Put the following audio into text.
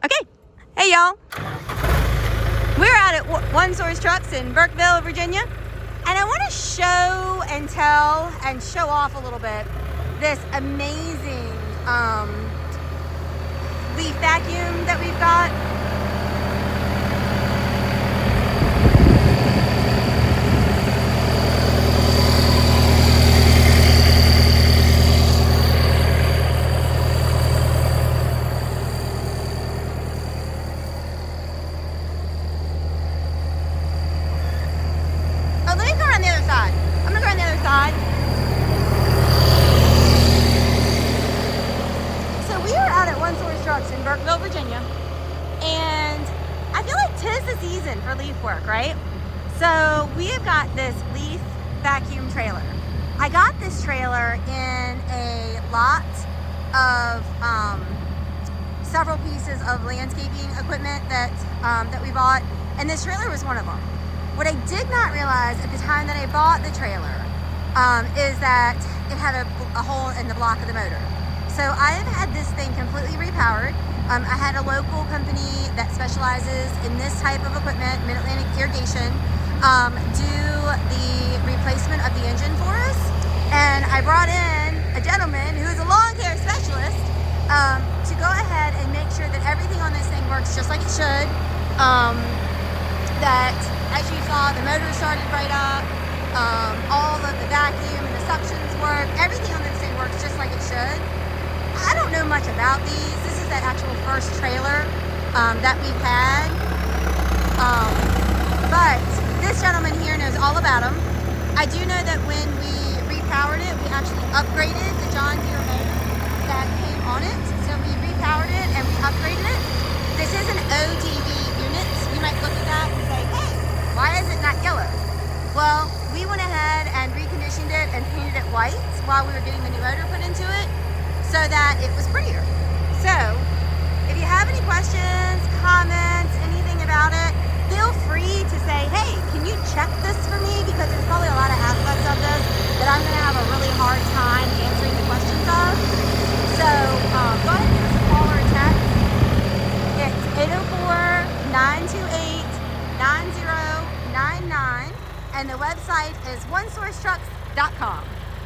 Okay, hey y'all. We're out at One Source Trucks in Burkeville, Virginia, and I want to show and tell and show off a little bit this amazing leaf vacuum that we've got. Oh, let me go around the other side. I'm gonna go around the other side. So we are out at One Source Trucks in Burkeville, Virginia, and I feel like 'tis the season for leaf work, right? So we have got this leaf vacuum trailer. I got this trailer in a lot of several pieces of landscaping equipment that we bought, and this trailer was one of them. What I did not realize at the time that I bought the trailer is that it had a hole in the block of the motor. So I have had this thing completely repowered. I had a local company that specializes in this type of equipment, Mid-Atlantic Irrigation, do the replacement of the engine for us. And I brought in a gentleman who is a lawn care specialist to go ahead and make sure that everything on this thing works just like it should. That, as you saw, the motor started right up, all of the vacuum and the suctions work, everything on this thing works just like it should. I don't know much about these. This is that actual first trailer that we've had. But this gentleman here knows all about them. I do know that when we repowered it, we actually upgraded the John Deere motor that came on it. So we repowered it and we upgraded it. This is an ODV unit. You might look at that and say, hey, why is it not yellow? Well, we went ahead and reconditioned it and painted it white while we were getting the new motor put into it so that it was prettier. So, if you have any questions, comments, anything about it, feel free to say,